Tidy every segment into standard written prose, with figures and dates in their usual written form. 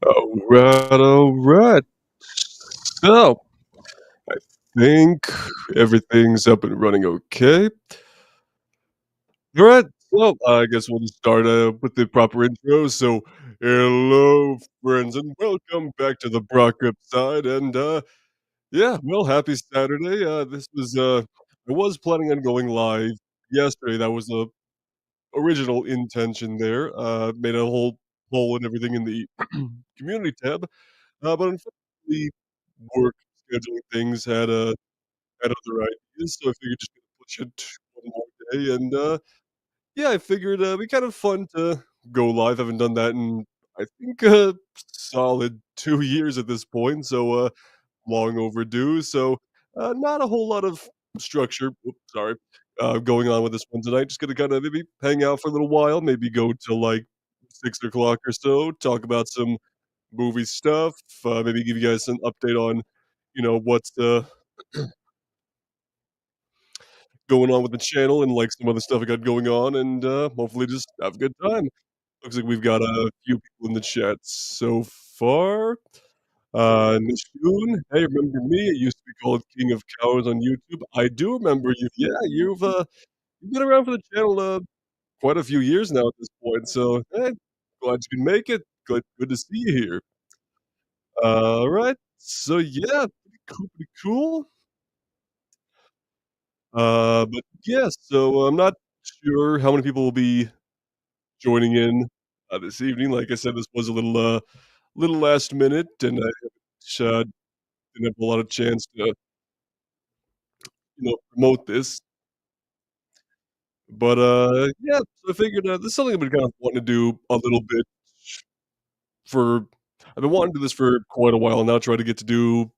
Alright, alright. So, I think everything's up and running okay. Alright, so I guess we'll just start, with the proper intro. So, hello, friends, and welcome back to the Brock Side, and, yeah, well, happy Saturday. I was planning on going live yesterday. That was the original intention there. Made a whole poll and everything in the community tab. But unfortunately, work scheduling things had other ideas, so I figured just gonna push it one more day, and, yeah, I figured, it'd be kind of fun to go live. Haven't done that in, I think, a solid 2 years at this point, so, long overdue, so, not a whole lot of structure sorry, going on with this one tonight. Just gonna kinda maybe hang out for a little while, maybe go till, like, 6 o'clock or so, talk about some movie stuff, maybe give you guys an update on, what's, going on with the channel and, like, some other stuff I got going on, and, hopefully just have a good time. Looks like we've got a few people in the chat so far. Nishun, "Hey, remember me? I used to be called King of Cows on YouTube." I do remember you. Yeah, you've been around for the channel, quite a few years now at this point, so, hey, glad you can make it. Good to see you here. Alright, so yeah, pretty cool. But yeah, so I'm not sure how many people will be joining in, this evening. Like I said, this was a little last minute, and I didn't have a lot of chance to, promote this. But, yeah, so I figured, this is something I've been kind of wanting to do a little bit for I've been wanting to do this for quite a while now, try to get to do,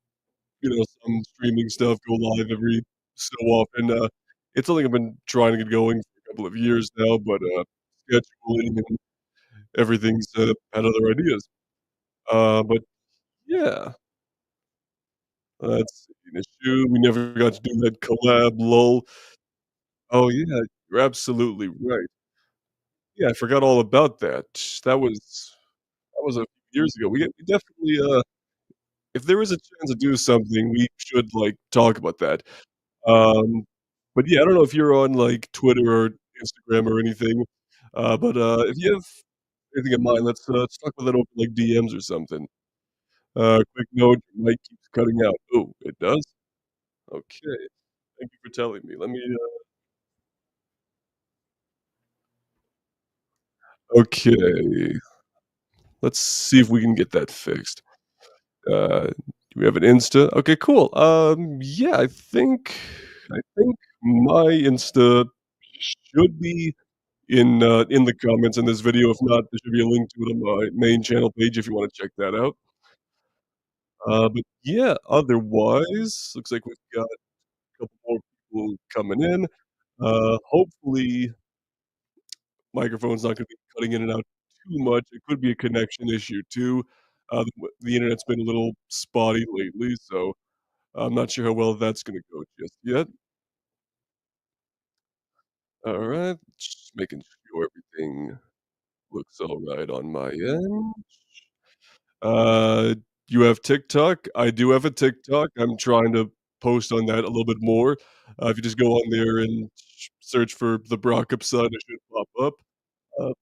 some streaming stuff, go live every so often. It's something I've been trying to get going for a couple of years now, but, scheduling and everything's, had other ideas. But yeah, let's see, the shoe, we never got to do that collab, lol. Oh, yeah, you're absolutely right. Yeah, I forgot all about that. That was a few years ago. We definitely, if there is a chance to do something, we should, like, talk about that. Um, but yeah, I don't know if you're on, like, Twitter or Instagram or anything, but, if you have anything in mind, let's talk about that over, like, DMs or something. Quick note, your mic keeps cutting out. Oh, it does? Okay. Thank you for telling me. Let me, okay. Let's see if we can get that fixed. Do we have an Insta? Okay, cool. Yeah, I think my Insta should be in the comments in this video. If not, there should be a link to it on my main channel page if you wanna check that out. But yeah, otherwise, looks like we've got a couple more people coming in. Hopefully microphone's not gonna be cutting in and out too much. It could be a connection issue too. The internet's been a little spotty lately, so I'm not sure how well that's gonna go just yet. Alright, just making sure everything looks alright on my end. Uh, you have TikTok? I do have a TikTok. I'm trying to post on that a little bit more. If you just go on there and search for the Brock Son, it should pop up. Uh,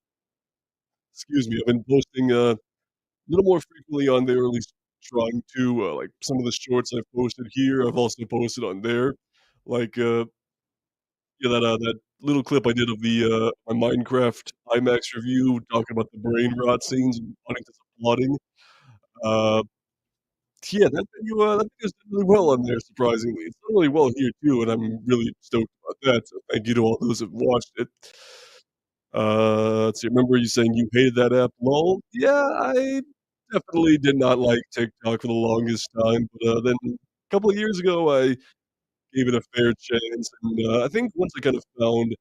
excuse me, I've been posting, a little more frequently on there, at least trying to, like, some of the shorts I've posted here, I've also posted on there. Like, yeah, that little clip I did of my Minecraft IMAX review talking about the brain rot scenes and wanting to applauding. Uh, yeah, that video's did really well on there, surprisingly. It's done really well here too, and I'm really stoked about that, so thank you to all those that watched it. Let's see, remember you saying you hated that app, lol? Yeah, I definitely did not like TikTok for the longest time, but, then a couple of years ago, I gave it a fair chance, and, I think once I kind of found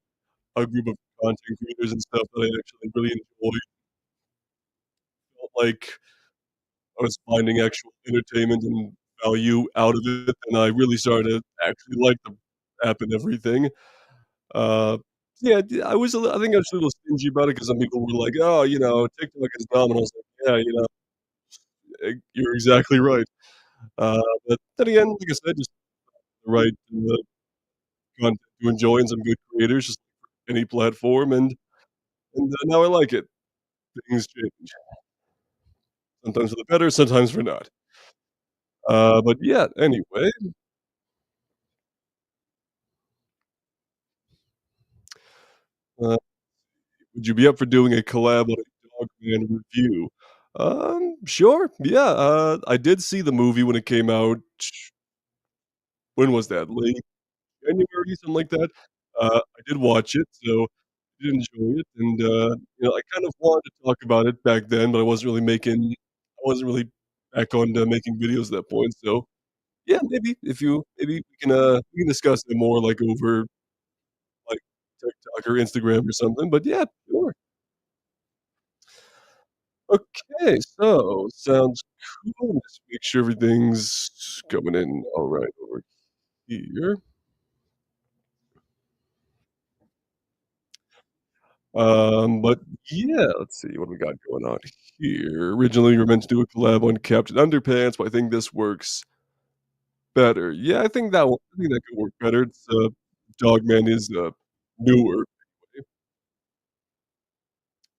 a group of content creators and stuff that I actually really enjoyed, felt like I was finding actual entertainment and value out of it, and I really started to actually like the app and everything. Uh, yeah, I think I was a little stingy about it because some people were like, "Oh, TikTok is dumb," and I was like, "Yeah, you're exactly right. But then again, like I said, just the right, content to enjoy and some good creators, just any platform, and now I like it. Things change, sometimes for the better, sometimes for not. But yeah, anyway, uh, would you be up for doing a collab on a Dogman review? Sure, yeah, I did see the movie when it came out. When was that? Late January, something like that. I did watch it, so I did enjoy it, and, I kind of wanted to talk about it back then, but I wasn't really back on to making videos at that point, so yeah, maybe we can discuss it more, like, over, like, TikTok or Instagram or something, but yeah, sure. Okay, so sounds cool. Just make sure everything's coming in alright over here. But yeah, let's see what we got going on here. Originally, we were meant to do a collab on Captain Underpants, but I think this works better. Yeah, I think that could work better. Dogman is, newer,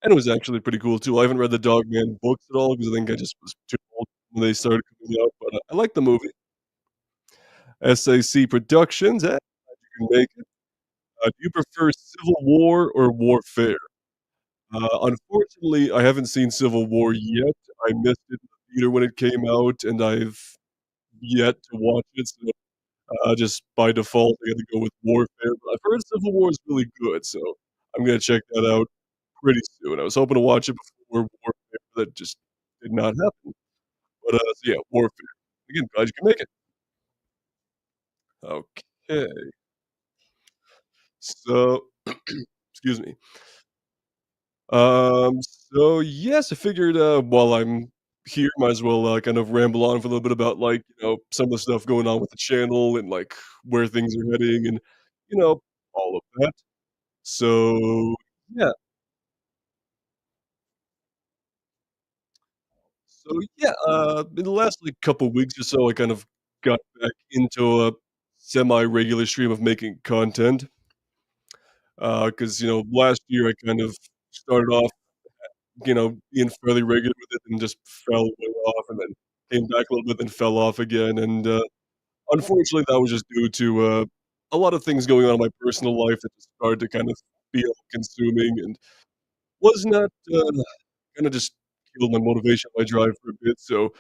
and it was actually pretty cool too. I haven't read the Dogman books at all because I think I just was too old when they started coming out, but, I like the movie. SAC Productions, you can make it. Do you prefer Civil War or Warfare? Unfortunately, I haven't seen Civil War yet. I missed it in the theater when it came out, and I've yet to watch it, so, just by default, I gotta go with Warfare, but I've heard Civil War is really good, so I'm gonna check that out pretty soon. I was hoping to watch it before Warfare, that just did not happen, but, so yeah, Warfare. Again, glad you can make it. Okay, so excuse me. So yes, I figured, while I'm here, might as well, kind of ramble on for a little bit about, like, some of the stuff going on with the channel and, like, where things are heading and, all of that. So, yeah. In the last, like, couple weeks or so, I kind of got back into a semi-regular stream of making content, because last year I kind of started off being fairly regular with it and just fell way off and then came back a little bit, then fell off again, and, unfortunately, that was just due to, a lot of things going on in my personal life that just started to kind of feel consuming and was not, kinda just killed my motivation, my drive for a bit, so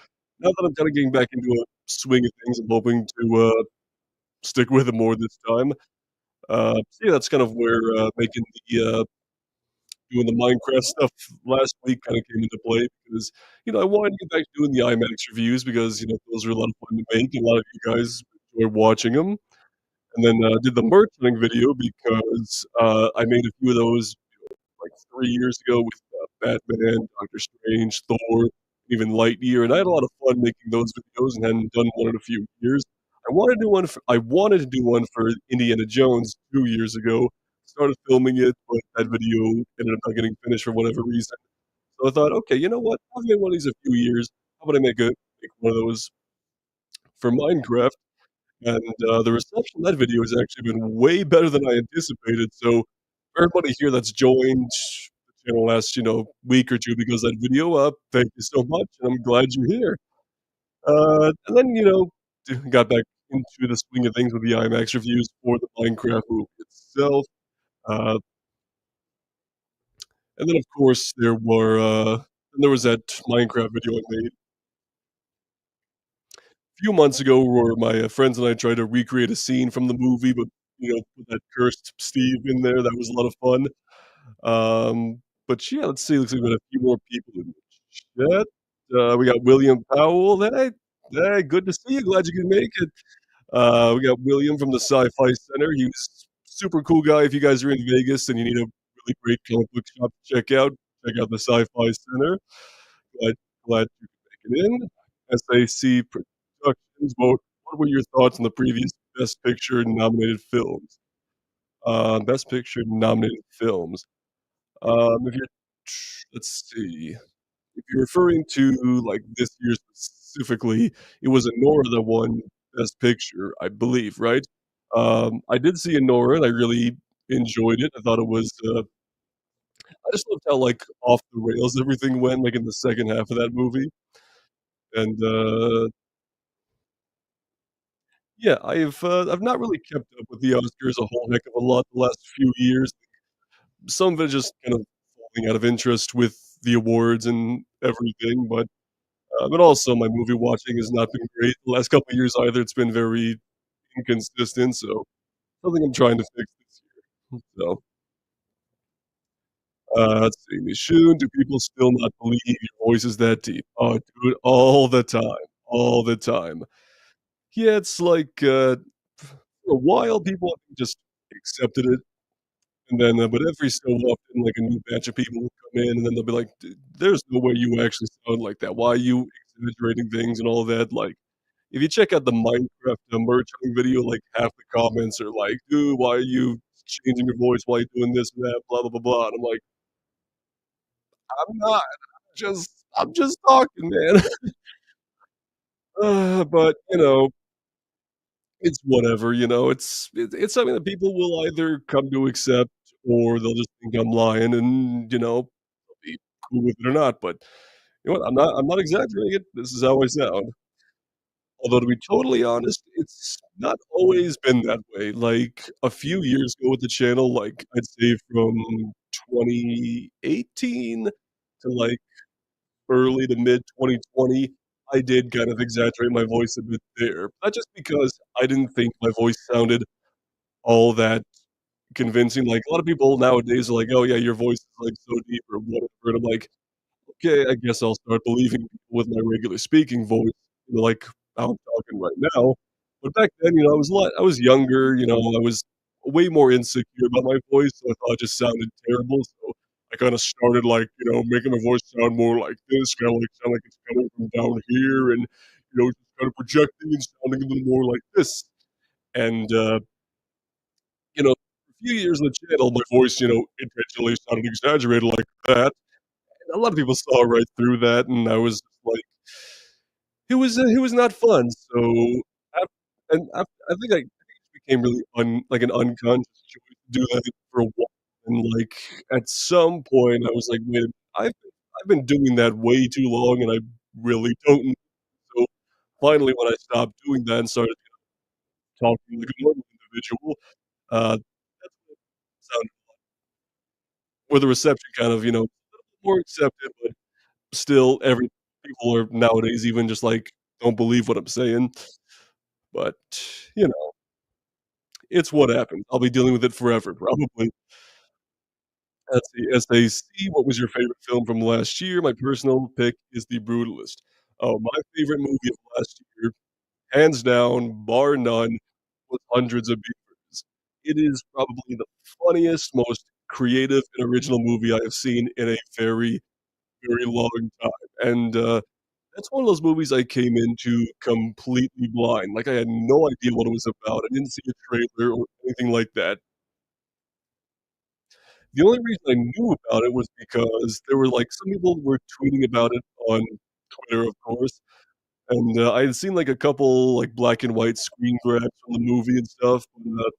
now that I'm kinda getting back into a swing of things, I'm hoping to, stick with it more this time. So yeah, that's kind of where, making doing the Minecraft stuff last week kinda came into play because, I wanted to get back to doing the IMAX reviews because, those are a lot of fun to make, and a lot of you guys enjoy watching them. And then, did the merch video because, I made a few of those, like, 3 years ago with, Batman, Doctor Strange, Thor, even Lightyear, and I had a lot of fun making those videos and hadn't done one in a few years. I wanted to do one for Indiana Jones 2 years ago, started filming it, but that video ended up not getting finished for whatever reason. So I thought, "Okay, you know what? I've made one of these a few years. How about I make one of those for Minecraft?" And, the reception of that video has actually been way better than I anticipated, so for everybody here that's joined the channel last, week or 2 because of that video, thank you so much, and I'm glad you're here. And then, got back into the swing of things with the IMAX reviews for the Minecraft movie itself, uh, and then, of course, there was that Minecraft video I made a few months ago where my, friends and I tried to recreate a scene from the movie, but, put that cursed Steve in there, that was a lot of fun. But yeah, let's see, looks like we got a few more people in the chat. We got William Powell. Hey, good to see you, glad you can make it. We got William from the Sci-Fi Center. He's super cool guy. If you guys are in Vegas and you need a really great comic book shop to check out the Sci-Fi Center. Glad glad you could make it in. SAC Productions, what were your thoughts on the previous Best Picture nominated films? Best Picture nominated films. If you're let's see. if you're referring to, like, this year specifically, it was Anora that won Best Picture, I believe, right? I did see Anora, and I really enjoyed it. I thought it was, I just loved how, like, off the rails everything went, like, in the second half of that movie, and, yeah, I've not really kept up with the Oscars a whole heck of a lot the last few years. Some of it just kind of falling out of interest with the awards and everything, but also my movie watching has not been great the last couple of years either. It's been very inconsistent, so something I'm trying to fix this year. So, let's see. Nishun, do people still not believe your voice is that deep? Oh, dude, all the time, all the time. Yeah, it's like, for a while, people just accepted it. And then, but every so often, like, a new batch of people will come in, and then they'll be like, There's no way you actually sound like that. Why are you exaggerating things and all that?" Like, if you check out the Minecraft, merch hunting video, like, half the comments are like, "Dude, why are you changing your voice? Why are you doing this and that? Blah, blah, blah, blah." And I'm like, "I'm not. I'm just talking, man." But, it's whatever, it's something that people will either come to accept or they'll just think I'm lying and, they'll be cool with it or not, but you know what? I'm not exaggerating it. This is how I sound. Although to be totally honest, it's not always been that way. Like, a few years ago with the channel, like, I'd say from 2018 to, like, early to mid 2020, I did kind of exaggerate my voice a bit there. Not just because I didn't think my voice sounded all that convincing. Like, a lot of people nowadays are like, "Oh, yeah, your voice is, like, so deep," or whatever, and I'm like, "Okay, I guess I'll start believing people with my regular speaking voice, like how I'm talking right now." But back then, I was younger, I was way more insecure about my voice, so I thought it just sounded terrible, so I kinda started, like, making my voice sound more like this, kinda, like, sound like it's coming from down here and, just kinda projecting and sounding a little more like this. And, a few years on the channel, my voice, intentionally sounded exaggerated like that. And a lot of people saw right through that, and I was just like it was not fun. So, af I think it became really like an unconscious choice to do that for a while, and, like, at some point, I was like, "Wait a minute, I've been doing that way too long, and I really don't know." So, finally, when I stopped doing that and started talking like a normal individual, that's when it sounded where the reception kind of, more accepted, but still every people are nowadays even just, like, don't believe what I'm saying, but, you know, it's what happened. I'll be dealing with it forever, probably. Let's see, SAC, what was your favorite film from last year? My personal pick is The Brutalist. Oh, my favorite movie of last year, hands down, bar none, was Hundreds of Beavers. It is probably the funniest, most creative and original movie I have seen in a very, very long time, and, that's one of those movies I came into completely blind, like, I had no idea what it was about, I didn't see a trailer or anything like that. The only reason I knew about it was because there were, like, some people were tweeting about it on Twitter, of course, and, I had seen, like, a couple, like, black and white screen grabs from the movie and stuff, but,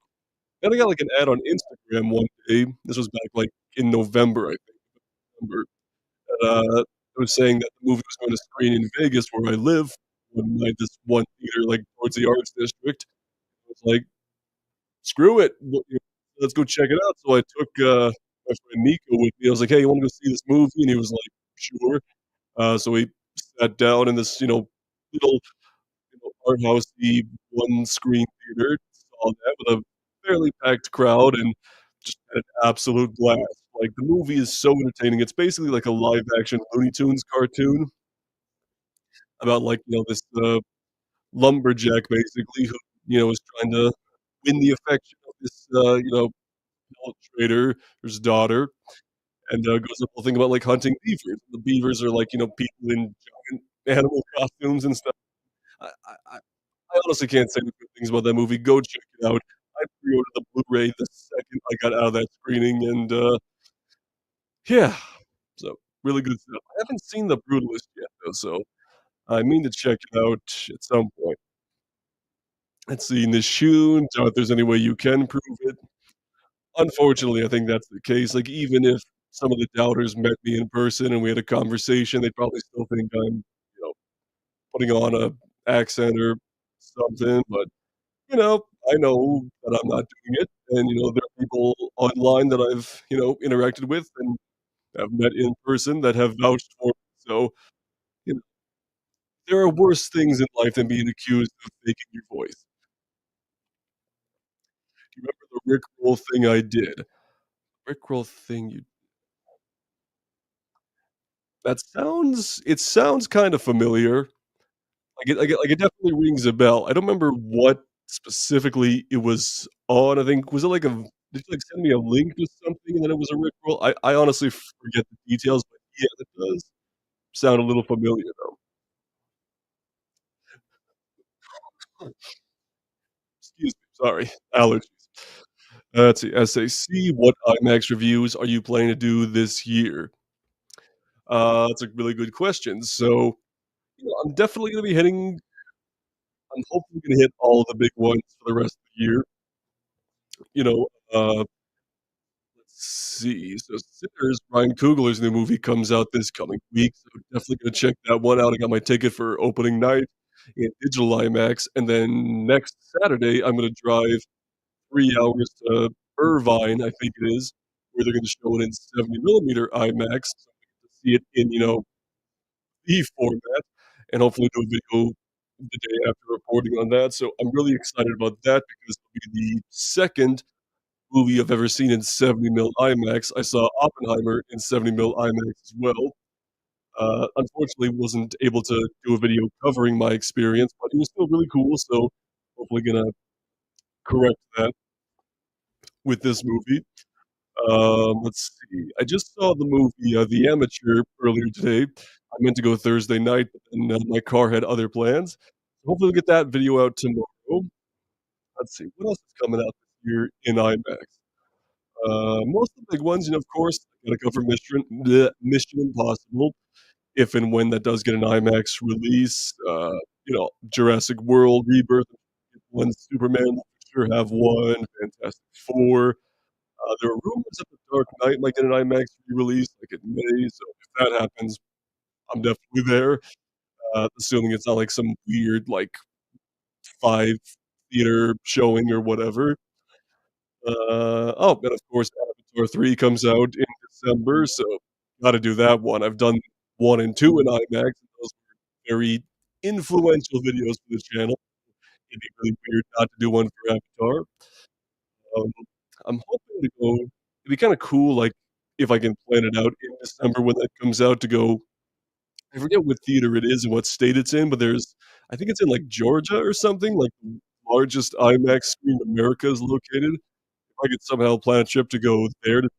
then I got, like, an ad on Instagram one day, this was back, like, in November, I think, November, and, it was saying that the movie was going to screen in Vegas where I live, one night, this one theater, like, towards the Arts District. I was like, "Screw it, let's go check it out." So I took, my friend Nico with me. I was like, "Hey, you wanna go see this movie?" And he was like, "Sure." So we sat down in this, little, art housey one-screen theater, saw that with a fairly packed crowd and just had an absolute blast. Like, the movie is so entertaining. It's basically like a live action Looney Tunes cartoon about, like, this, lumberjack basically who, is trying to win the affection of this, pellet trader, his daughter, and, goes up whole thing about, like, hunting beavers. The beavers are, like, people in giant animal costumes and stuff. I honestly can't say the good things about that movie. Go check it out. I pre-ordered the Blu-ray the second I got out of that screening, and, yeah, so really good stuff. I haven't seen The Brutalist yet, though, so I mean to check it out at some point. Let's see, Nichkhun, doubt if there's any way you can prove it. Unfortunately, I think that's the case, like, even if some of the doubters met me in person and we had a conversation, they'd probably still think I'm, putting on a accent or something, but, I know that I'm not doing it, and, there are people online that I've, interacted with and have met in person that have vouched for me, so, you know, there are worse things in life than being accused of faking your voice. Do you remember the Rickroll thing I did? Rickroll thing you it sounds kinda familiar. Like, it definitely rings a bell. I don't remember what specifically it was on. I think was it like a did you, like, send me a link to something and then it was a Rickroll? I honestly forget the details, but yeah, it does sound a little familiar, though. Excuse me, sorry, allergies. Let's see, SAC, what IMAX reviews are you planning to do this year? That's a really good question. So, I'm definitely gonna be hitting I'm hopefully gonna hit all the big ones for the rest of the year. You know, let's see. So Sinners, Ryan Coogler's new movie comes out this coming week, so definitely gonna check that one out. I got my ticket for opening night in digital IMAX, and then next Saturday, I'm gonna drive 3 hours to Irvine, I think it is, where they're gonna show it in 70 millimeter IMAX, so I get to see it in, the format, and hopefully do a video the day after reporting on that. So I'm really excited about that because it'll be the second movie I've ever seen in 70 mil IMAX. I saw Oppenheimer in 70 mil IMAX as well. Unfortunately, wasn't able to do a video covering my experience, but it was still really cool. So hopefully gonna correct that with this movie. Let's see. I just saw the movie The Amateur earlier today. I meant to go Thursday night, but then my car had other plans. Hopefully, we'll get that video out tomorrow. Let's see. What else is coming out this year in IMAX? Most of the big ones, of course, gotta go for Mission Impossible, if and when that does get an IMAX release. Jurassic World, Rebirth, one Superman will for sure have one, Fantastic Four. There are rumors that The Dark Knight might get an IMAX re-release, like, in May, so if that happens, I'm definitely there, assuming it's not, like, some weird, like, 5 theater showing or whatever. And of course, Avatar 3 comes out in December, so gotta do that one. I've done 1 and 2 in IMAX, and those were very influential videos for the channel. It'd be really weird not to do one for Avatar. Um, I'm hoping to go it'd be kinda cool, like, if I can plan it out in December when that comes out to go I forget what theater it is and what state it's in, but I think it's in, like, Georgia or something, like, the largest IMAX screen in America is located. If I could somehow plan a trip to go there to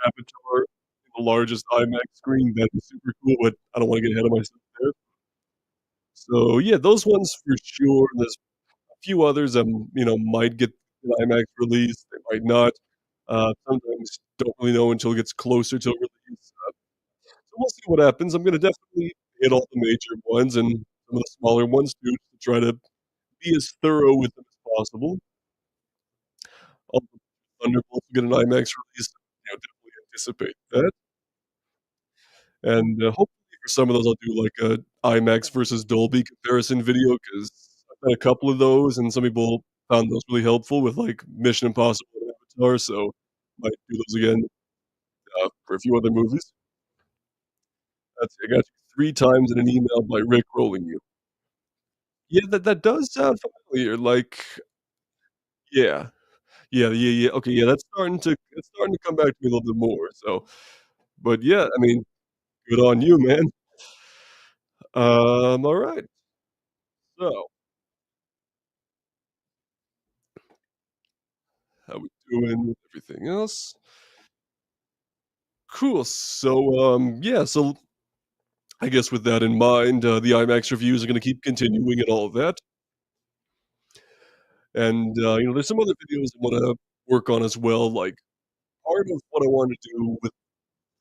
Avatar in the largest IMAX screen, that'd be super cool, but I don't wanna get ahead of myself there. So, yeah, those ones for sure, and there's a few others, might get an IMAX release, they might not. Sometimes don't really know until it gets closer to release, so we'll see what happens. I'm gonna definitely hit all the major ones and some of the smaller ones too, to try to be as thorough with them as possible. Also, Thunderbolts will get an IMAX release, definitely anticipate that, and, hopefully for some of those, I'll do, like, a IMAX versus Dolby comparison video because 'cause I've done a couple of those, and some people found those really helpful with, like, Mission Impossible and Avatar, so might do those again, for a few other movies. I got you 3 times in an email by Rick rolling you. Yeah, that does sound familiar, like yeah. Yeah, okay, yeah, that's starting to come back to me a little bit more, so but yeah, I mean, good on you, man. Alright, so, how we doing with everything else? Cool, so, yeah, so I guess with that in mind, the IMAX reviews are gonna keep continuing and all of that, and, there's some other videos I wanna work on as well, like, part of what I wanted to do with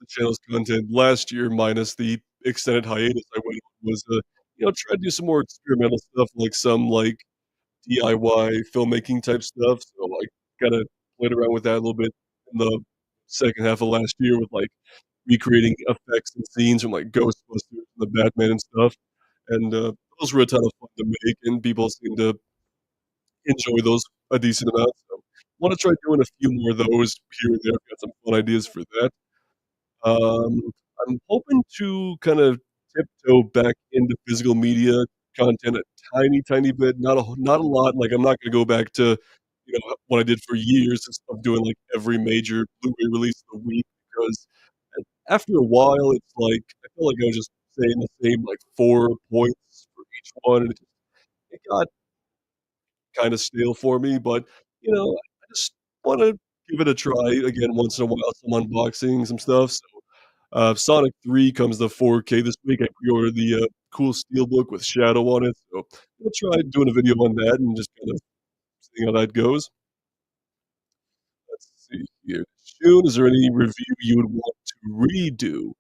the channel's content last year minus the extended hiatus I went on was, try to do some more experimental stuff, like some, like, DIY filmmaking type stuff, so, like, kinda played around with that a little bit in the second half of last year with, like, recreating effects and scenes from, like, Ghostbusters and the Batman and stuff, and, those were a ton of fun to make, and people seem to enjoy those a decent amount, so wanna try doing a few more of those here and there. I've got some fun ideas for that. Um, I'm hoping to kind of tiptoe back into physical media content a tiny, tiny bit, not a lot, like, I'm not gonna go back to, what I did for years of doing, like, every major Blu-ray release of the week because after a while, it's like, I feel like I was just saying the same, like, 4 points for each one, and it got kinda stale for me, but, I just wanna give it a try again once in a while, some unboxing, some stuff, so, Sonic 3 comes to 4K this week. I pre-ordered the, cool steelbook with Shadow on it, so I'm gonna try doing a video on that and just kind of seeing how that goes. Let's see here. June, is there any review you would want to redo?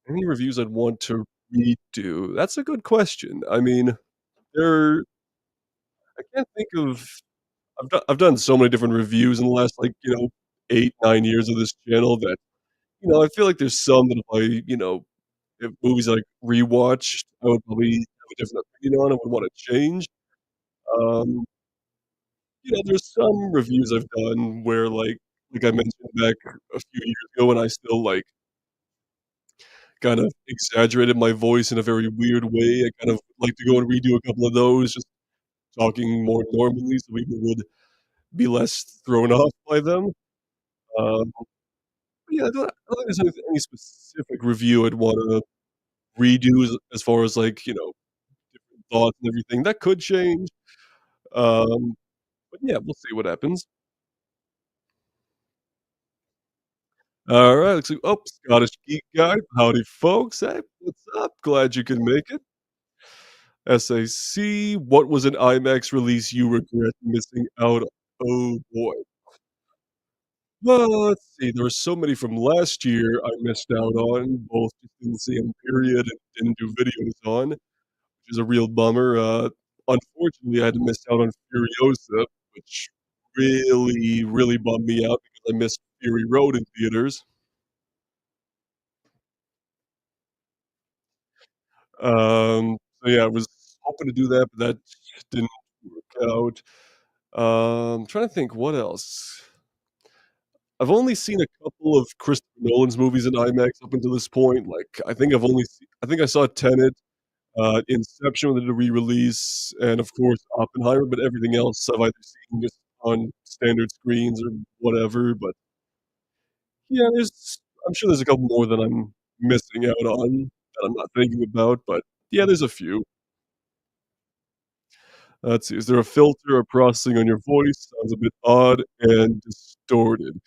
Any reviews I'd want to redo? That's a good question. I mean, there I can't think of I've done so many different reviews in the last, like, 8, 9 years of this channel that, I feel like there's some that if movies I rewatched, I would probably have a different opinion on and would wanna change. Um, there's some reviews I've done where, like I mentioned back a few years ago when I still, like, kind of exaggerated my voice in a very weird way. I kind of like to go and redo a couple of those, just talking more normally so people would be less thrown off by them. Um, but yeah, I don't think there's any specific review I'd wanna redo as far as, like, thoughts and everything. That could change. Um, but yeah, we'll see what happens. Alright, Scottish Geek Guy. Howdy, folks. Hey, what's up? Glad you could make it. SAC, what was an IMAX release you regret missing out on? Oh, boy. Well, let's see, there were so many from last year I missed out on, both just in the same period and didn't do videos on, which is a real bummer. Unfortunately, I had to miss out on Furiosa, which really, really bummed me out because I missed Fury Road in theaters. So yeah, I was hoping to do that, but that didn't work out. Trying to think what else. I've only seen a couple of Christopher Nolan's movies in IMAX up until this point. Like, I think I saw Tenet, Inception when they did a re-release, and of course Oppenheimer, but everything else I've either seen just on standard screens or whatever. But yeah, I'm sure there's a couple more that I'm missing out on that I'm not thinking about, but yeah, there's a few. Let's see, is there a filter or processing on your voice? Sounds a bit odd and distorted.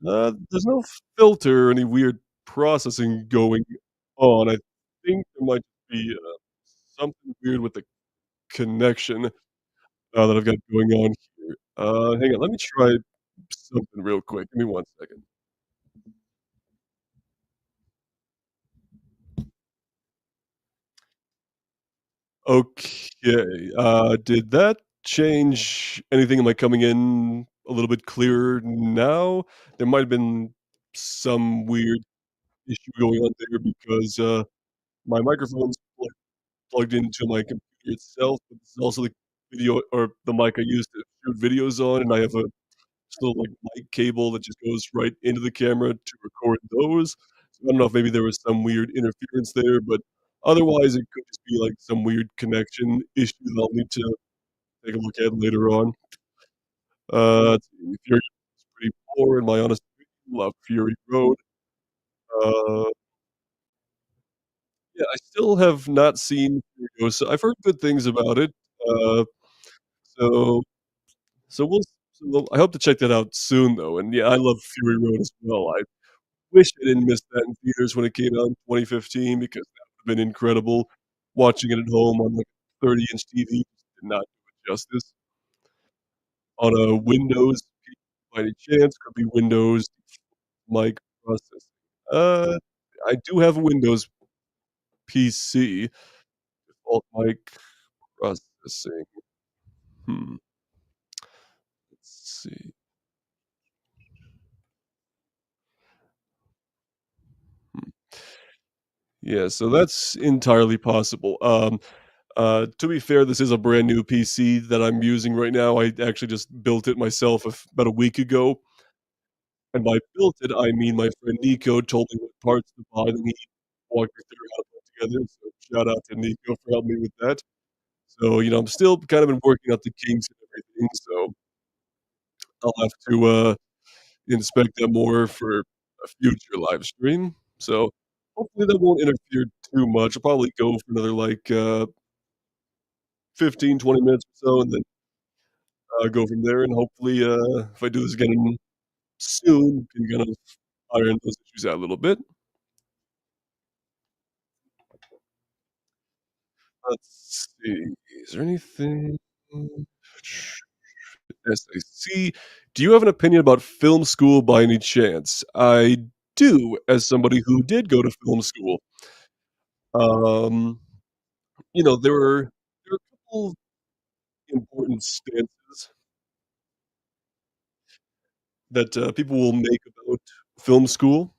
There's no filter or any weird processing going on. I think there might be, something weird with the connection, that I've got going on here. Hang on, let me try something real quick. Give me 1 second. Okay, did that change anything? Am I coming in a little bit clearer now? There might have been some weird issue going on there because, my microphone's plugged into my computer itself, but this is also the video or the mic I use to shoot videos on, and I have a just little, like, mic cable that just goes right into the camera to record those. So I don't know if maybe there was some weird interference there, but otherwise, it could just be, like, some weird connection issue that I'll need to take a look at later on. Let's see, Fury is pretty poor in my honest opinion. Love Fury Road. Uh, yeah, I still have not seen Furiosa. I've heard good things about it. Uh, so so I hope to check that out soon, though, and, yeah, I love Fury Road as well. I wish I didn't miss that in theaters when it came out in 2015 because that would've been incredible. Watching it at home on, like, 30-inch TV did not do it justice. On a Windows by any chance, could be Windows mic processing. Uh, I do have a Windows PC. Default mic processing. Hmm, let's see. Hmm. Yeah, so that's entirely possible. To be fair, this is a brand new PC that I'm using right now. I actually just built it myself about a week ago. And by built it, I mean my friend Nico told me what parts to buy, and he walked me through how to put it together. So shout out to Nico for helping me with that. So, I'm still kind of been working out the kinks and everything. So I'll have to inspect that more for a future live stream. So hopefully that won't interfere too much. I'll probably go for another like 15, 20 minutes or so, and then go from there. And hopefully, if I do this again soon, can kind of iron those issues out a little bit. Let's see. Is there anything? SAC. Do you have an opinion about film school by any chance? I do, as somebody who did go to film school. Um, there are a couple important stances that people will make about film school.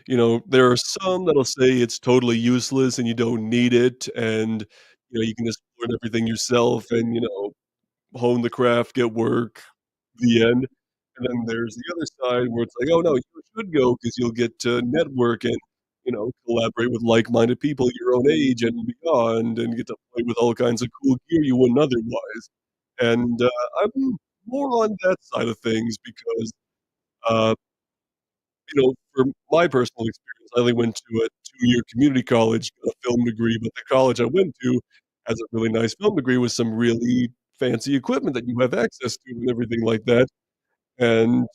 There are some that'll say it's totally useless and you don't need it, and you can just learn everything yourself and hone the craft, get work, the end. And then there's the other side where it's like, "Oh, no, you should go because 'cause you'll get to network and, collaborate with like-minded people your own age and beyond and get to play with all kinds of cool gear you wouldn't otherwise." And, I'm more on that side of things because, uh, for my personal experience, I only went to a two-year community college, got a film degree, but the college I went to has a really nice film degree with some really fancy equipment that you have access to and everything like that. And,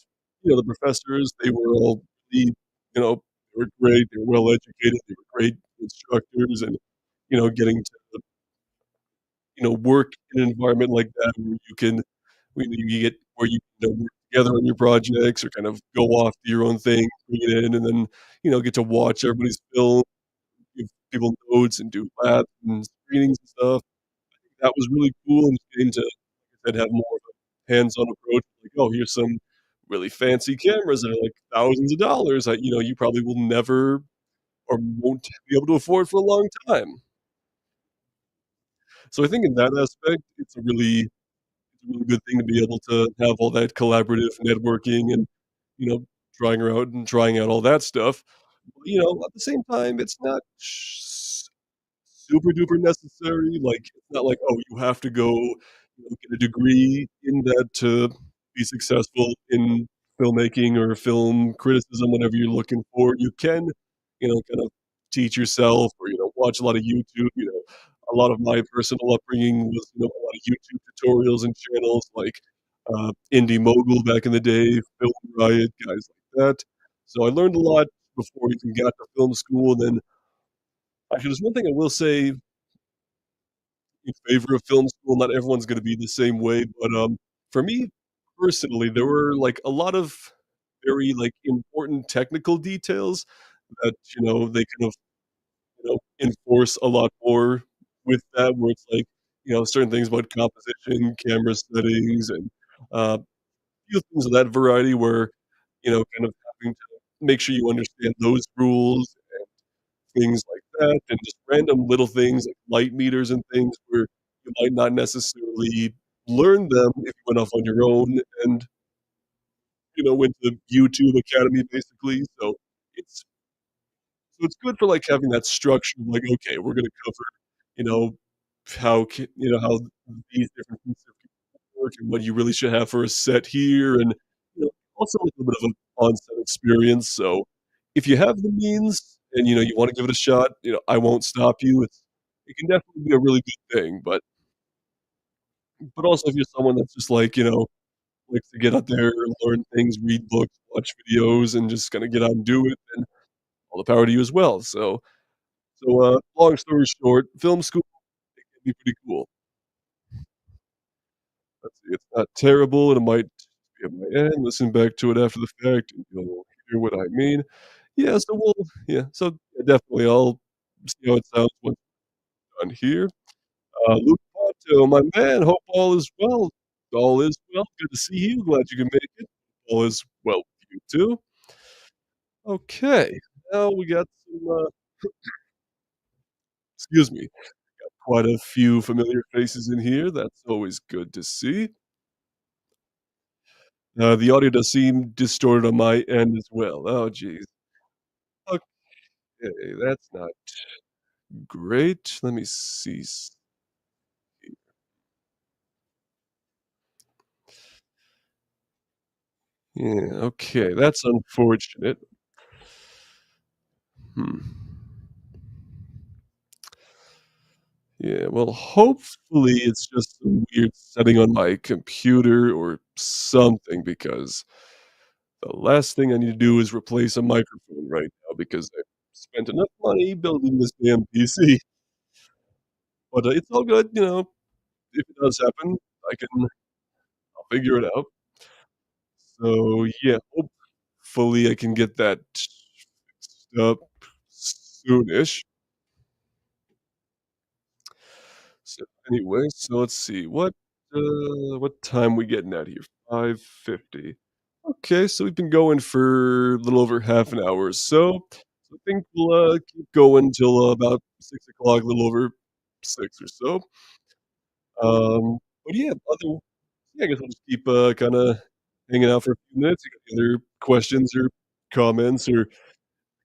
the professors, they were all really, they were great, they were well educated, they were great instructors and, getting to, work in an environment like that where you get where work together on your projects or kind of go off, do your own thing, bring it in, and then, get to watch everybody's film, give people notes and do labs and screenings and stuff. That was really cool and getting to, like I said, have more of a hands-on approach, like, "Oh, here's some really fancy cameras that are, like, thousands of dollars that, you probably will never or won't be able to afford for a long time." So I think in that aspect, it's a really good thing to be able to have all that collaborative networking and, you know, trying out all that stuff. At the same time, it's not super duper necessary. Like, it's not like, oh, you have to go, get a degree in that to be successful in filmmaking or film criticism, whatever you're looking for. You can, kind of teach yourself or, watch a lot of YouTube. A lot of my personal upbringing was, a lot of YouTube tutorials and channels like Indie Mogul back in the day, Film Riot, guys like that. So I learned a lot before I even got to film school. And then actually, there's one thing I will say in favor of film school. Not everyone's gonna be the same way, but, for me personally, there were, like, a lot of very, like, important technical details that, they kind of, enforce a lot more with that, where it's like, certain things about composition, camera settings, and, few things of that variety where, kind of having to make sure you understand those rules things like that, and just random little things like light meters and things where you might not necessarily learn them if you went off on your own and, went to YouTube Academy basically. It's it's good for, like, having that structure, like, "Okay, we're gonna cover, you know, how these different pieces work and what you really should have for a set here," and, also like a little bit of an on-set experience, so if you have the means and, you wanna give it a shot, I won't stop you. It can definitely be a really good thing, but also if you're someone that's just like, likes to get out there and learn things, read books, watch videos, and just kinda get out and do it, then all the power to you as well, long story short, film school can be pretty cool. Let's see, it's not terrible, and it might at my end, listen back to it after the fact, and you'll hear what I mean. Yeah, so we'll yeah, so yeah, definitely I'll see how it sounds once I'm done here. Luke Ponto, my man, hope all is well. All is well, good to see you, glad you can make it. All is well with you too. Okay, now we got some, excuse me, quite a few familiar faces in here, that's always good to see. The audio does seem distorted on my end as well. Oh, geez. Okay, that's not great. Let me see. Yeah, okay, that's unfortunate. Hmm. Yeah, well, hopefully it's just some weird setting on my computer or something because the last thing I need to do is replace a microphone right now because I spent enough money building this damn PC. But, it's all good, if it does happen, I'll figure it out. So, yeah, hopefully I can get that fixed up soonish. So, anyway, so let's see, what time we getting at here? 5:50. Okay, so we've been going for a little over half an hour or so. So I think we'll, keep going till, about 6 o'clock, a little over 6 or so. But yeah, yeah, I guess I'll just keep, kinda hanging out for a few minutes. You got any other questions or comments or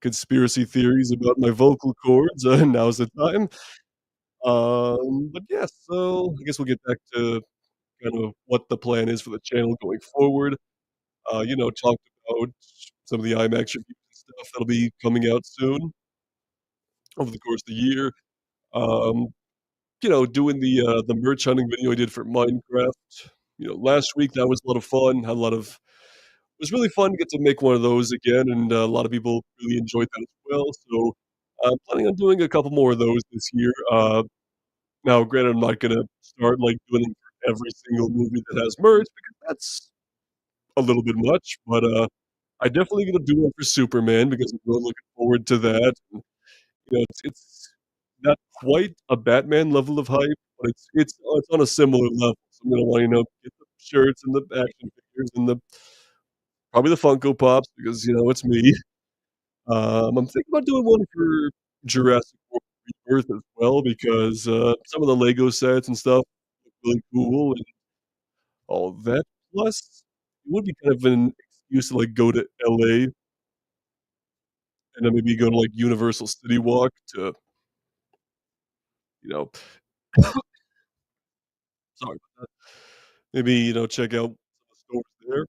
conspiracy theories about my vocal cords, now's the time. But yeah, so I guess we'll get back to kind of what the plan is for the channel going forward. Talked about some of the IMAX reviews and stuff that'll be coming out soon over the course of the year. Um, doing the merch hunting video I did for Minecraft, last week, that was a lot of fun, had a lot of it was really fun to get to make one of those again, and a lot of people really enjoyed that as well, so I'm planning on doing a couple more of those this year. Now granted, I'm not gonna start, like, doing them for every single movie that has merch because that's a little bit much, but, I definitely gonna do one for Superman because I'm really looking forward to that. It's not quite a Batman level of hype, but it's on a similar level. So I'm gonna wanna, get the shirts and the action figures and the probably the Funko Pops because, it's me. I'm thinking about doing one for Jurassic World Rebirth as well because, some of the Lego sets and stuff look really cool and all that. Plus, it would be kind of an excuse to, like, go to LA and then maybe go to, like, Universal City Walk to, you know sorry about that. Maybe, check out some of the stores there.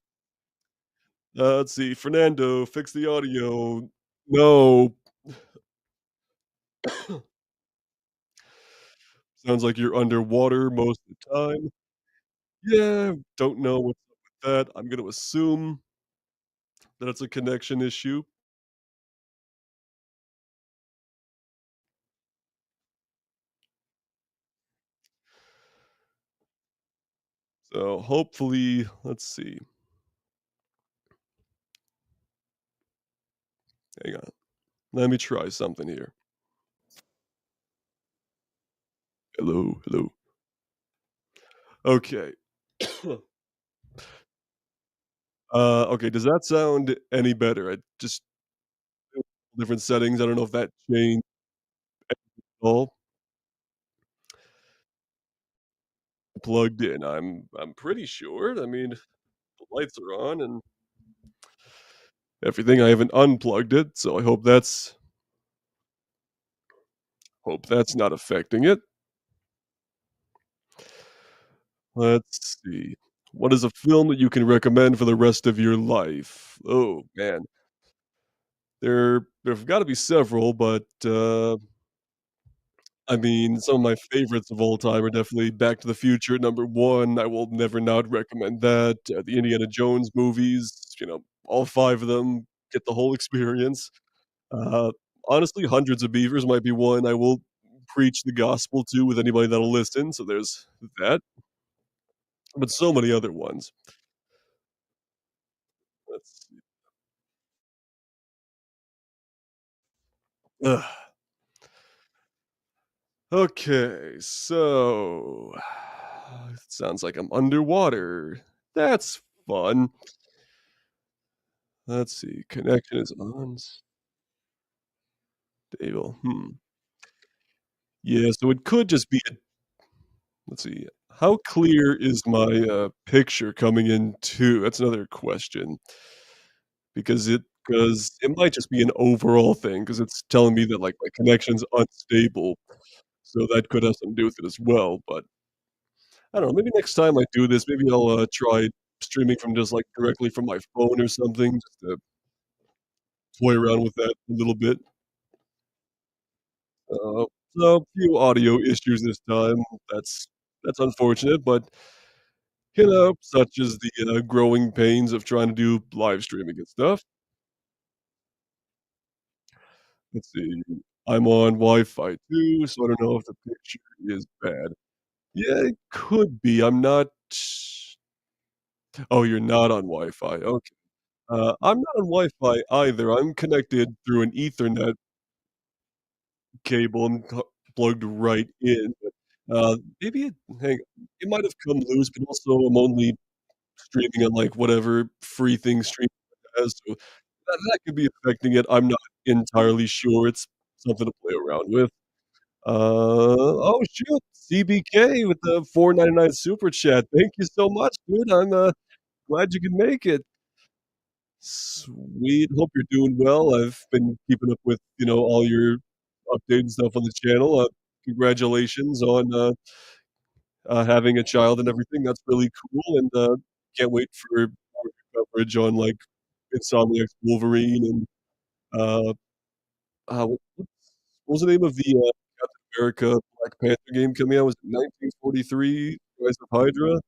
Let's see, Fernando, fix the audio. No. Sounds like you're underwater most of the time. Yeah, don't know what's up with that. I'm gonna assume that it's a connection issue. So, hopefully let's see. Hang on. Let me try something here. Hello, hello. Okay. Okay, does that sound any better? I just different settings, I don't know if that changed at all. Plugged in, I'm pretty sure. I mean, the lights are on and everything. I haven't unplugged it, so I hope that's not affecting it. Let's see. What is a film that you can recommend for the rest of your life? Oh, man. There've gotta be several, but, I mean, some of my favorites of all time are definitely Back to the Future number 1. I will never not recommend that. The Indiana Jones movies, all 5 of them, get the whole experience. Uh, Honestly, Hundreds of Beavers might be one I will preach the gospel to with anybody that'll listen, so there's that, but so many other ones. Ugh. Okay, so it sounds like I'm underwater. That's fun. Let's see. Connection is unstable. Yeah, so it could just be a let's see. How clear is my picture coming in too? That's another question. Because it might just be an overall thing because it's telling me that like my connection's unstable. So that could have something to do with it as well. But I don't know, maybe next time I do this, maybe I'll, try streaming from just, like, directly from my phone or something just to toy around with that a little bit. Uh, so, a few audio issues this time. That's that's unfortunate, but, such as the, growing pains of trying to do live streaming and stuff. Let's see. I'm on Wi-Fi too, so I don't know if the picture is bad. Yeah, it could be. I'm not Oh, you're not on Wi-Fi, okay. I'm not on Wi-Fi either, I'm connected through an Ethernet cable and plugged right in, but, maybe it might have come loose, but also I'm only streaming on, like, whatever free thing streaming has, so that could be affecting it, I'm not entirely sure, it's something to play around with. Oh, shoot, CBK with the 4.99 super chat, thank you so much, dude, I'm, glad you could make it. Sweet. Hope you're doing well. I've been keeping up with, all your updates and stuff on the channel. Congratulations on, having a child and everything. That's really cool, and, can't wait for more of your coverage on, like, Insomniac's Wolverine and, uh, what was the name of the, Captain America Black Panther game coming out? Was it 1943 Rise of Hydra?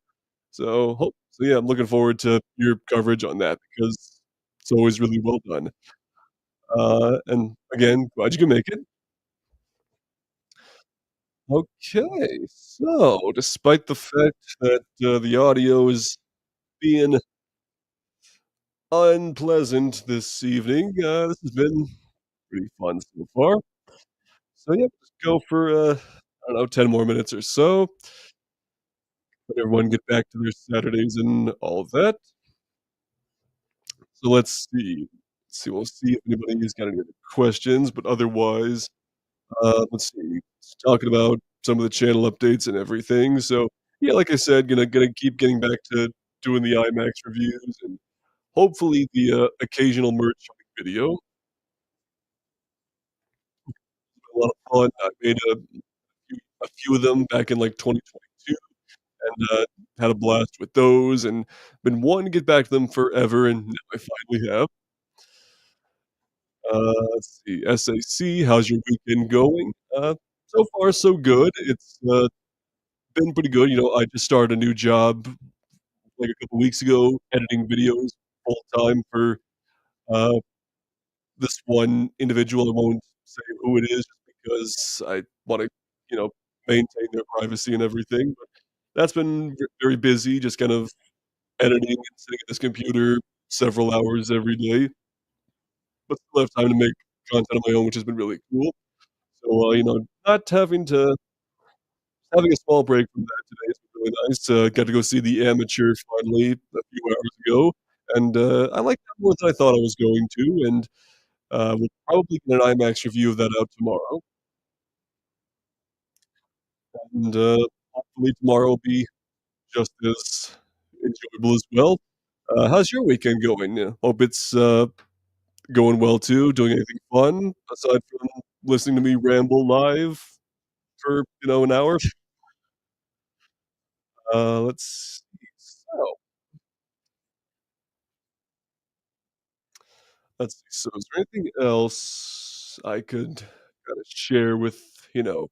Yeah, I'm looking forward to your coverage on that because it's always really well done. And again, glad you can make it. Okay, so despite the fact that, the audio is being unpleasant this evening, this has been pretty fun so far. So, yeah, just go for, I don't know, 10 more minutes or so, let everyone get back to their Saturdays and all of that. So let's see. We'll see if anybody's got any other questions, but otherwise, let's see, talking about some of the channel updates and everything. So, yeah, like I said, gonna keep getting back to doing the IMAX reviews and hopefully the, occasional merch video. A lot of fun. I made a few of them back in, like, 2022 and, had a blast with those and been wanting to get back to them forever, and now I finally have. Let's see, SAC, how's your weekend going? So far so good. It's, been pretty good. I just started a new job like a couple weeks ago, editing videos full time for, uh, this one individual. I won't say who it is just because I wanna, you know, maintain their privacy and everything, but that's been very busy, just kind of editing and sitting at this computer several hours every day, but still have time to make content of my own, which has been really cool. So, not having a small break from that today has been really nice. Got to go see The Amateur finally a few hours ago, and, I liked that more than I thought I was going to, and, we'll probably get an IMAX review of that out tomorrow, and, hopefully tomorrow will be just as enjoyable as well. How's your weekend going? Hope it's, going well too. Doing anything fun aside from listening to me ramble live for, an hour? Let's see. So is there anything else I could kinda share with, you know,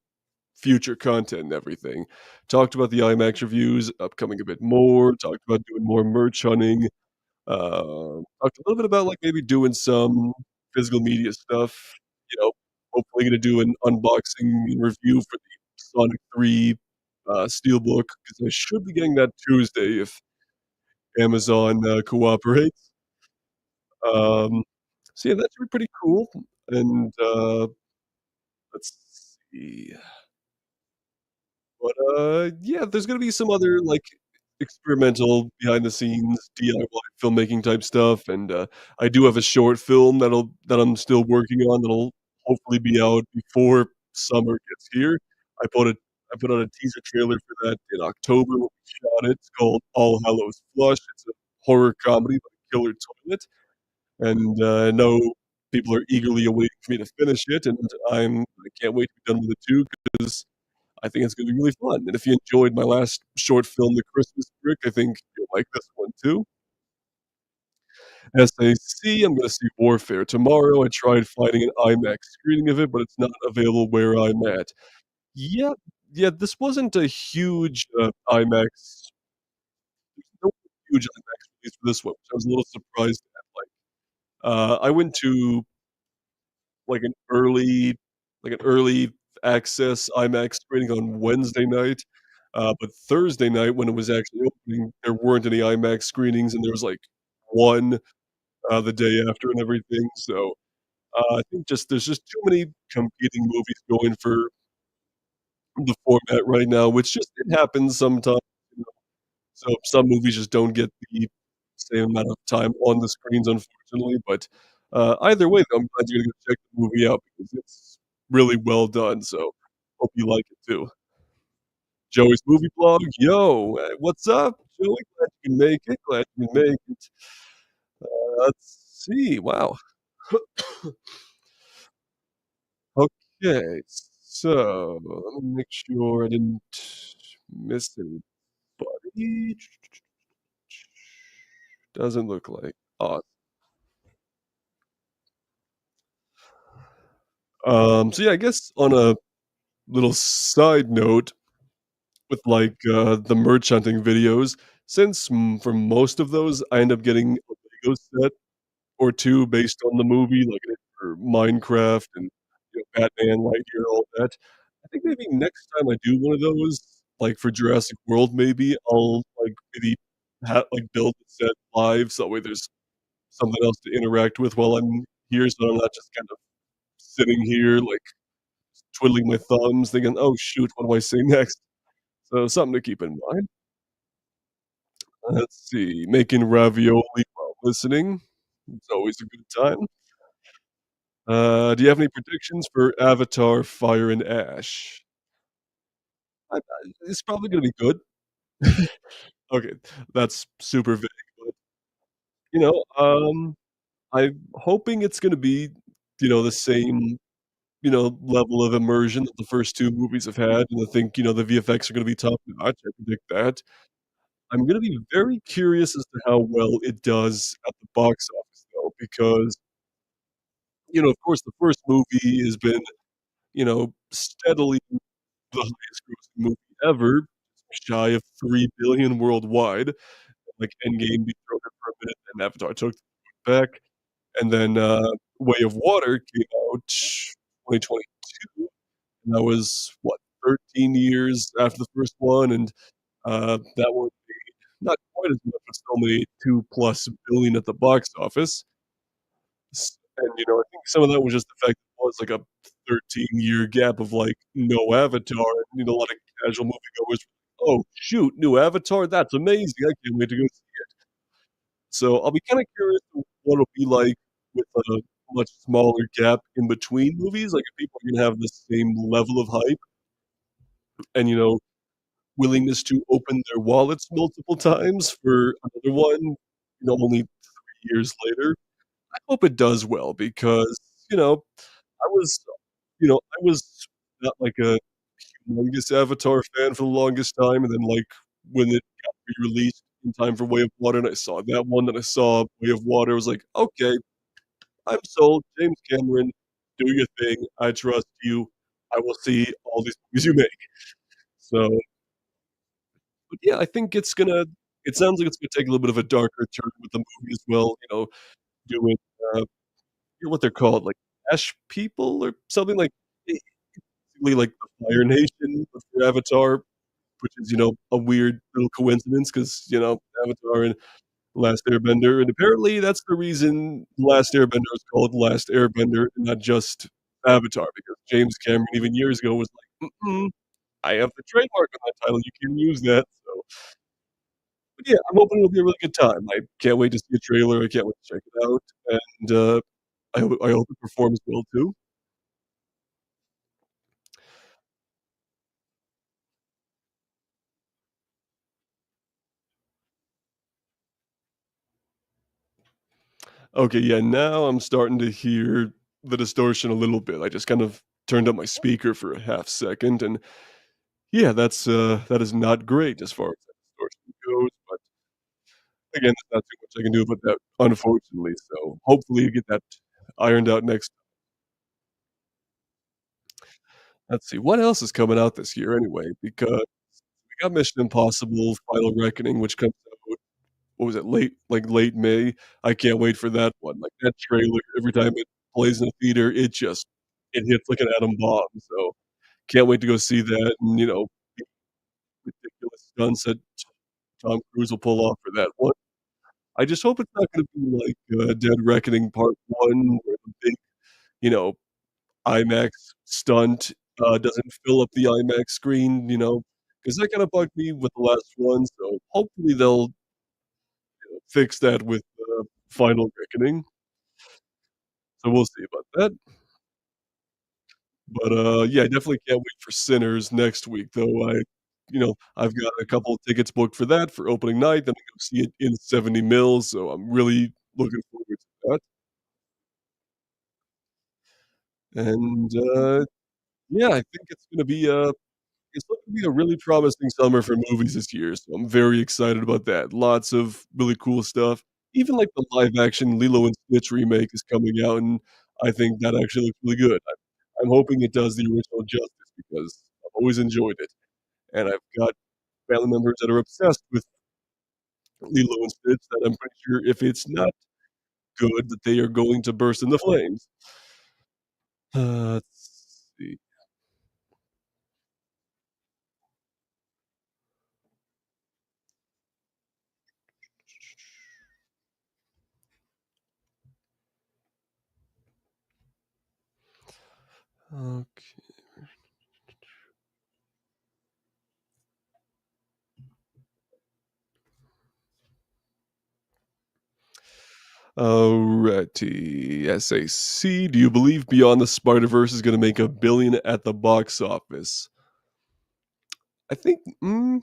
future content and everything? Talked about the IMAX reviews upcoming a bit more, talked about doing more merch hunting, talked a little bit about, like, maybe doing some physical media stuff, hopefully gonna do an unboxing and review for the Sonic 3, steelbook, because I should be getting that Tuesday if Amazon, cooperates. Um, so yeah, that should be pretty cool, and, let's see. But, yeah, there's gonna be some other, like, experimental behind the scenes DIY filmmaking type stuff, and, I do have a short film that I'm still working on that'll hopefully be out before summer gets here. I put a I put out a teaser trailer for that in October when we shot it. It's called All Hallows Flush. It's a horror comedy about a killer toilet, and, I know people are eagerly awaiting for me to finish it, and I can't wait to be done with it too, 'cause I think it's gonna be really fun, and if you enjoyed my last short film, The Christmas Brick, I think you'll like this one too. SAC, I'm gonna see Warfare tomorrow. I tried finding an IMAX screening of it, but it's not available where I'm at. Yeah, yeah, this wasn't a huge, IMAX no huge IMAX release for this one, which I was a little surprised at, I went to, like, an early access IMAX screening on Wednesday night, but Thursday night when it was actually opening, there weren't any IMAX screenings, and there was, like, one, the day after and everything, so, I think there's just too many competing movies going for the format right now, which just it happens sometimes, you know, so some movies just don't get the same amount of time on the screens, unfortunately, but, either way, though, I'm glad you're gonna go check the movie out because it's really well done, so hope you like it too. Joey's Movie Blog, yo, what's up, Joey? Glad you can make it, glad you can make it. Let's see, wow. Okay, so let me make sure I didn't miss anybody. Doesn't look like. So yeah, I guess on a little side note with like the merch hunting videos, since for most of those I end up getting a Lego set or 2 based on the movie, like I did for Minecraft and, Batman, Lightyear, all that. I think maybe next time I do one of those, like for Jurassic World maybe, I'll, like, maybe build the set live, so that way there's something else to interact with while I'm here, so I'm not just kind of sitting here, like, twiddling my thumbs thinking, "Oh, shoot, what do I say next?" So, something to keep in mind. Let's see, making ravioli while listening. It's always a good time. Do you have any predictions for Avatar: Fire and Ash? It's probably gonna be good. Okay, that's super vague, but, you know, I'm hoping it's gonna be, the same, level of immersion that the first 2 movies have had, and I think, the VFX are gonna be top notch, I predict that. I'm gonna be very curious as to how well it does at the box office, though, because, of course, the first movie has been, steadily the highest grossing movie ever, shy of 3,000,000,000 worldwide. Like, Endgame beat Joker for a minute, and Avatar took it back, and then, Way of Water came out 2022, and that was, what, 13 years after the first one, and, that one made not quite as much, but still made 2+ billion at the box office. And, I think some of that was just the fact that it was, like, a 13-year gap of, like, no Avatar, and, a lot of casual moviegoers, "Oh, shoot, new Avatar? That's amazing, I can't wait to go see it." So, I'll be kinda curious to what it'll be like with a much smaller gap in between movies, like, if people are gonna have the same level of hype and, willingness to open their wallets multiple times for another one, only 3 years later. I hope it does well because, you know, I was not like a humongous Avatar fan for the longest time, and then, like, when it got re-released in time for Way of Water, and I saw that one, then I saw Way of Water, I was like, "Okay, I'm sold. James Cameron, do your thing. I trust you. I will see all these movies you make." So, but yeah, I think it sounds like it's gonna take a little bit of a darker turn with the movie as well, doing, uh, what they're called, like, ash people or something like basically like the Fire Nation for Avatar, which is, a weird little coincidence because Avatar and Last Airbender, and apparently that's the reason Last Airbender is called Last Airbender and not just Avatar because James Cameron even years ago was like, "Mm-mm, I have the trademark on that title, you can't use that." So, but yeah, I'm hoping it'll be a really good time. I can't wait to see the trailer, I can't wait to check it out, and, I hope it performs well too. Okay, yeah, now I'm starting to hear the distortion a little bit. I just kind of turned up my speaker for a half second, and yeah, that is not great as far as that distortion goes, but again, there's not too much I can do about that, unfortunately, so hopefully you get that ironed out next. Let's see, what else is coming out this year anyway? Because we got Mission Impossible: Final Reckoning, which comes out, what was it, late May? I can't wait for that one. Like, that trailer, every time it plays in a theater, it hits like an atom bomb, so can't wait to go see that and, ridiculous stunts that Tom Cruise will pull off for that one. I just hope it's not gonna be like, Dead Reckoning Part 1 where the big, you know, IMAX stunt, doesn't fill up the IMAX screen, 'cause that kinda bugged me with the last one, so hopefully they'll fix that with, Final Reckoning, so we'll see about that. But, yeah, I definitely can't wait for Sinners next week, though I've got a couple of tickets booked for that for opening night, then I go see it in 70 mils, so I'm really looking forward to that, and, yeah, I think it's looking to be a really promising summer for movies this year, so I'm very excited about that. Lots of really cool stuff. Even, like, the live action Lilo& and Stitch remake is coming out, and I think that actually looks really good. I'm hoping it does the original justice because I've always enjoyed it, and I've got family members that are obsessed with Lilo& and Stitch that I'm pretty sure if it's not good, that they are going to burst into flames. Let's see. Okay. Alrighty. SAC, do you believe Beyond the Spider-Verse is gonna make 1 billion at the box office? I think, maybe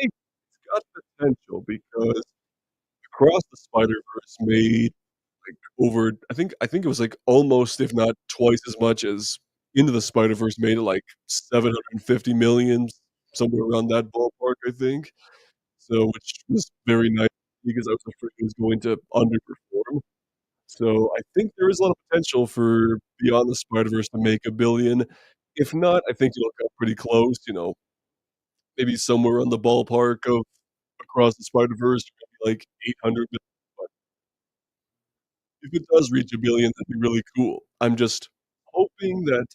it's got potential because Across the Spider-Verse made, like, over I think it was, like, almost, if not twice as much as Into the Spider-Verse made at, like, 750,000,000, somewhere around that ballpark, I think. So, which was very nice because I was afraid it was going to underperform. So, I think there is a lot of potential for Beyond the Spider-Verse to make 1 billion. If not, I think it'll come pretty close, maybe somewhere on the ballpark of Across the Spider-Verse, maybe like 800,000,000, but if it does reach 1 billion, that'd be really cool. I'm just hoping that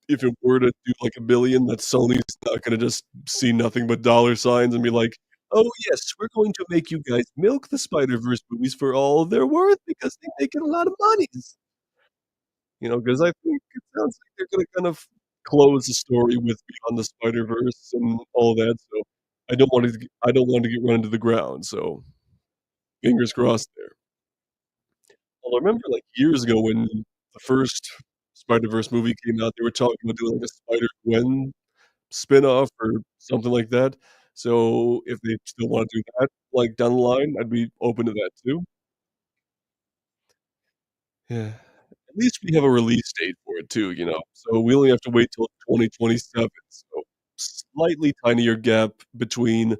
if it were to do like 1 billion, that Sony's not gonna just see nothing but dollar signs and be like, "Oh, yes, we're going to make you guys milk the Spider-Verse movies for all they're worth because they make a lot of money." Because I think it sounds like they're gonna kind of close the story with Beyond the Spider-Verse and all that, so I don't want to get run into the ground, so fingers crossed there. Well, I remember, like, years ago when the first Spider-Verse movie came out, they were talking about doing, like, a Spider-Gwen spin-off or something like that, so if they still wanna do that, like, down the line, I'd be open to that too. Yeah. At least we have a release date for it too, so we only have to wait till 2027, so slightly tinier gap between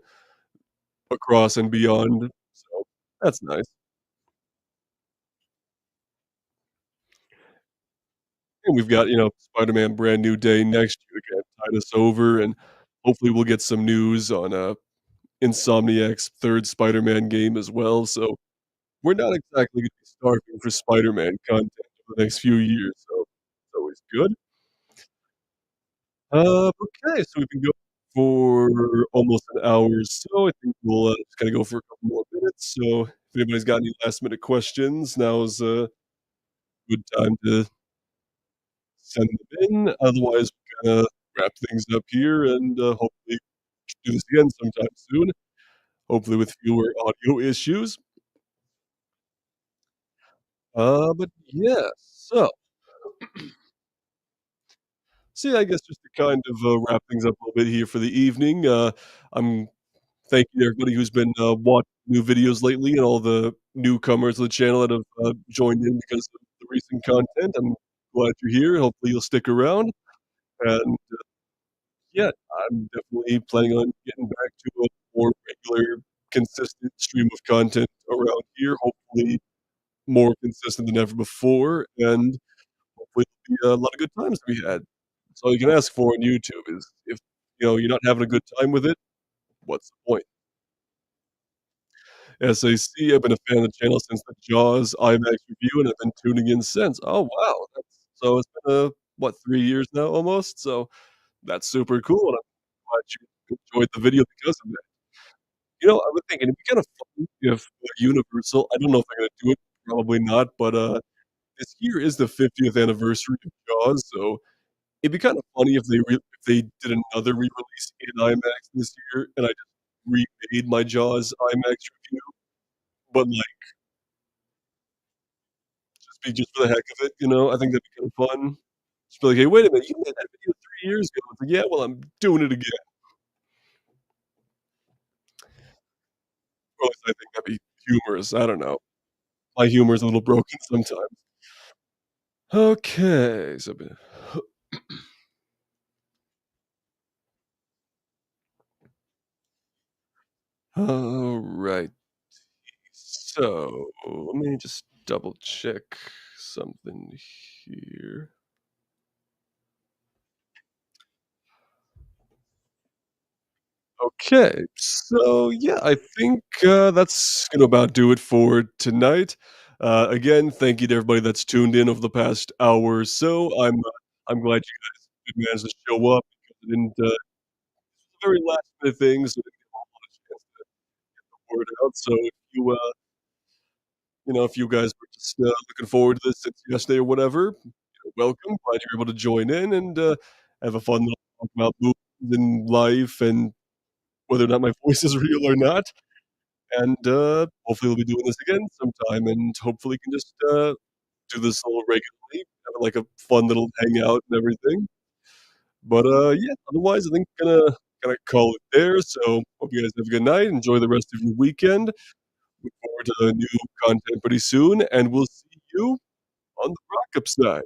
Across and Beyond, so that's nice. And we've got, Spider-Man Brand New Day next year to kinda tide us over, and hopefully we'll get some news on, Insomniac's 3rd Spider-Man game as well, so we're not exactly gonna be starving for Spider-Man content for the next few years, so it's always good. Okay, so we've been going for almost an hour or so. I think we'll, just kinda go for a couple more minutes, so if anybody's got any last minute questions, now is a good time to send them in. Otherwise, we're gonna wrap things up here and, hopefully do this again sometime soon, hopefully with fewer audio issues. But yeah, yeah, I guess just to kind of, wrap things up a little bit here for the evening, I'm thanking everybody who's been, watching new videos lately and all the newcomers to the channel that have, joined in because of the recent content. I'm glad you're here. Hopefully, you'll stick around. And, yeah, I'm definitely planning on getting back to a more regular, consistent stream of content around here, hopefully more consistent than ever before, and hopefully there'll be a lot of good times to be had. That's all you can ask for on YouTube is if, you're not having a good time with it, what's the point? SAC, I've been a fan of the channel since the Jaws IMAX review, and I've been tuning in since. Oh, wow. It's been, what, 3 years now almost? So, that's super cool, and I'm glad you enjoyed the video because of that. I was thinking it'd be kinda funny if, Universal I don't know if they're gonna do it, probably not, but, this year is the 50th anniversary of Jaws, so it'd be kinda funny if they did another re-release in IMAX this year, and I just remade my Jaws IMAX review, but, like, just for the heck of it. I think that'd be kinda fun. Just be like, "Hey, wait a minute, you made that video 3 years ago." It's like, "Yeah, well, I'm doing it again." Or at least I think that'd be humorous, I don't know. My humor is a little broken sometimes. Okay, so b alright, so let me just double check something here. Okay, so yeah, I think, that's gonna about do it for tonight. Again, thank you to everybody that's tuned in over the past hour or so. I'm glad you guys did manage to show up because I didn't, very last minute things, so I didn't get a whole lot of chance to get the word out. So if you guys were just, looking forward to this since yesterday or whatever, welcome. Glad you're able to join in and, have a fun little talk about movies and life and whether or not my voice is real or not. And, hopefully we'll be doing this again sometime, and hopefully can just, do this a little regularly, have, like, a fun little hangout and everything. But, yeah, otherwise, I think gonna call it there, so hope you guys have a good night, enjoy the rest of your weekend, look forward to the new content pretty soon, and we'll see you on the rock up side.